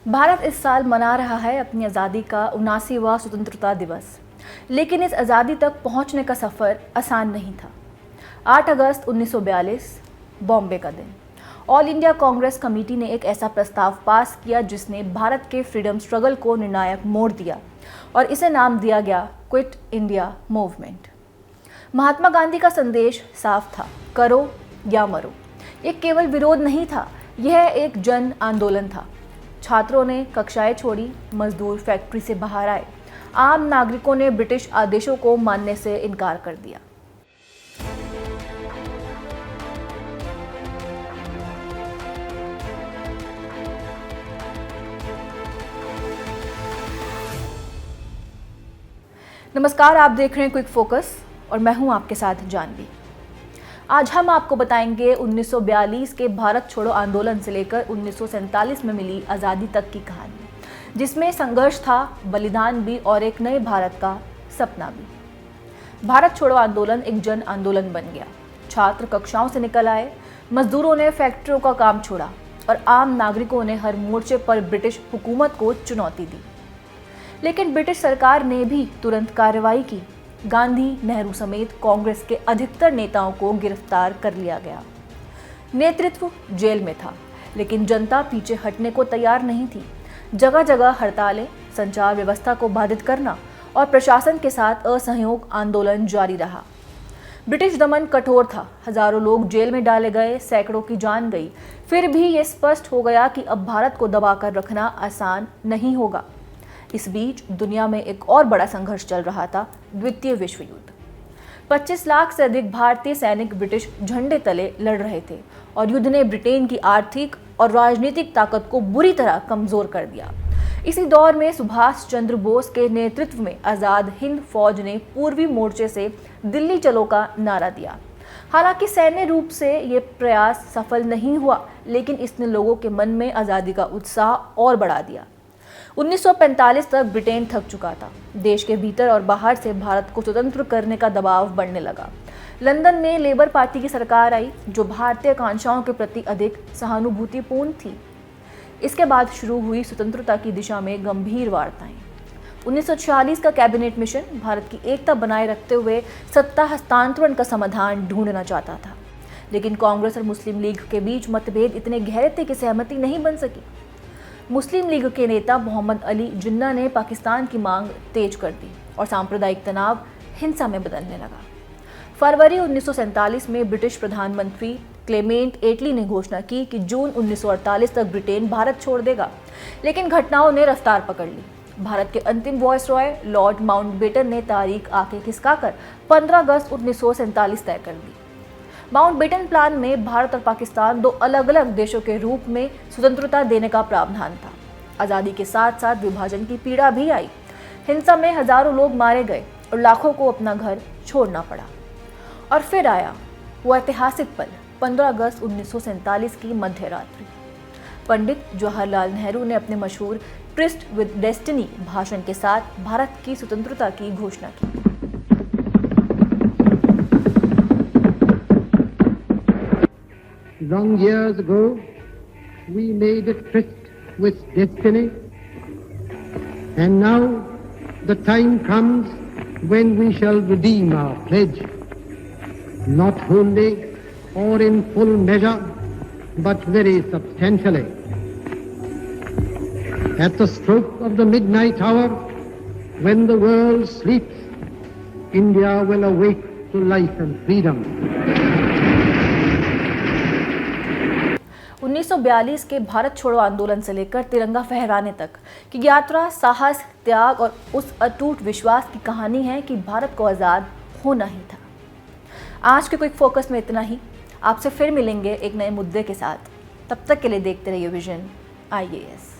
भारत इस साल मना रहा है अपनी आज़ादी का 79वां स्वतंत्रता दिवस, लेकिन इस आज़ादी तक पहुंचने का सफ़र आसान नहीं था। 8 अगस्त 1942 बॉम्बे का दिन। ऑल इंडिया कांग्रेस कमेटी ने एक ऐसा प्रस्ताव पास किया जिसने भारत के फ्रीडम स्ट्रगल को निर्णायक मोड़ दिया और इसे नाम दिया गया quit India movement. Mahatma Gandhi का संदेश साफ था, करो या मरो। ये केवल विरोध नहीं था, यह एक जन आंदोलन था। छात्रों ने कक्षाएं छोड़ी, मजदूर फैक्ट्री से बाहर आए, आम नागरिकों ने ब्रिटिश आदेशों को मानने से इनकार कर दिया। नमस्कार, आप देख रहे हैं क्विक फोकस और मैं हूं आपके साथ जानवी। आज हम आपको बताएंगे 1942 के भारत छोड़ो आंदोलन से लेकर 1947 में मिली आज़ादी तक की कहानी, जिसमें संघर्ष था, बलिदान भी और एक नए भारत का सपना भी। भारत छोड़ो आंदोलन एक जन आंदोलन बन गया। छात्र कक्षाओं से निकल आए, मजदूरों ने फैक्ट्रियों का काम छोड़ा और आम नागरिकों ने हर मोर्चे पर ब्रिटिश हुकूमत को चुनौती दी। लेकिन ब्रिटिश सरकार ने भी तुरंत कार्रवाई की। गांधी, नेहरू समेत कांग्रेस के अधिकतर नेताओं को गिरफ्तार कर लिया गया। नेतृत्व जेल में था, लेकिन जनता पीछे हटने को तैयार नहीं थी। जगह जगह हड़तालें, संचार व्यवस्था को बाधित करना और प्रशासन के साथ असहयोग आंदोलन जारी रहा। ब्रिटिश दमन कठोर था, हजारों लोग जेल में डाले गए, सैकड़ों की जान गई। फिर भी ये स्पष्ट हो गया कि अब भारत को दबाकर रखना आसान नहीं होगा। इस बीच दुनिया में एक और बड़ा संघर्ष चल रहा था, द्वितीय विश्व युद्ध। 25 लाख से अधिक भारतीय सैनिक ब्रिटिश झंडे तले लड़ रहे थे और युद्ध ने ब्रिटेन की आर्थिक और राजनीतिक ताकत को बुरी तरह कमजोर कर दिया। इसी दौर में सुभाष चंद्र बोस के नेतृत्व में आज़ाद हिंद फौज ने पूर्वी मोर्चे से दिल्ली चलो का नारा दिया। हालांकि सैन्य रूप से ये प्रयास सफल नहीं हुआ, लेकिन इसने लोगों के मन में आज़ादी का उत्साह और बढ़ा दिया। 1945 तक ब्रिटेन थक चुका था। देश के भीतर और बाहर से भारत को स्वतंत्र करने का दबाव बढ़ने लगा। लंदन में लेबर पार्टी की सरकार आई, जो भारतीय आकांक्षाओं के प्रति अधिक सहानुभूतिपूर्ण थी। इसके बाद शुरू हुई स्वतंत्रता की दिशा में गंभीर वार्ताएं। 1946 का कैबिनेट मिशन भारत की एकता बनाए रखते हुए सत्ता हस्तांतरण का समाधान ढूंढना चाहता था, लेकिन कांग्रेस और मुस्लिम लीग के बीच मतभेद इतने गहरे थे कि सहमति नहीं बन सकी। मुस्लिम लीग के नेता मोहम्मद अली जिन्ना ने पाकिस्तान की मांग तेज कर दी और सांप्रदायिक तनाव हिंसा में बदलने लगा। फरवरी 1947 में ब्रिटिश प्रधानमंत्री क्लेमेंट एटली ने घोषणा की कि जून 1948 तक ब्रिटेन भारत छोड़ देगा, लेकिन घटनाओं ने रफ्तार पकड़ ली। भारत के अंतिम वायसरॉय लॉर्ड माउंटबेटन ने तारीख आगे खिसकाकर 15 अगस्त 1947 तय कर दी। माउंटबेटन प्लान में भारत और पाकिस्तान दो अलग अलग देशों के रूप में स्वतंत्रता देने का प्रावधान था। आज़ादी के साथ साथ विभाजन की पीड़ा भी आई। हिंसा में हजारों लोग मारे गए और लाखों को अपना घर छोड़ना पड़ा। और फिर आया वो ऐतिहासिक पल, 15 अगस्त 1947 की मध्य रात्रि। पंडित जवाहरलाल नेहरू ने अपने मशहूर ट्रिस्ट विद डेस्टिनी भाषण के साथ भारत की स्वतंत्रता की घोषणा की। Long years ago, we made a tryst with destiny, and now the time comes when we shall redeem our pledge, not wholly or in full measure, but very substantially. At the stroke of the midnight hour, when the world sleeps, India will awake to life and freedom. 1942 के भारत छोड़ो आंदोलन से लेकर तिरंगा फहराने तक की यात्रा साहस, त्याग और उस अटूट विश्वास की कहानी है कि भारत को आज़ाद होना ही था। आज के क्विक फोकस में इतना ही। आपसे फिर मिलेंगे एक नए मुद्दे के साथ। तब तक के लिए देखते रहिए विजन IAS।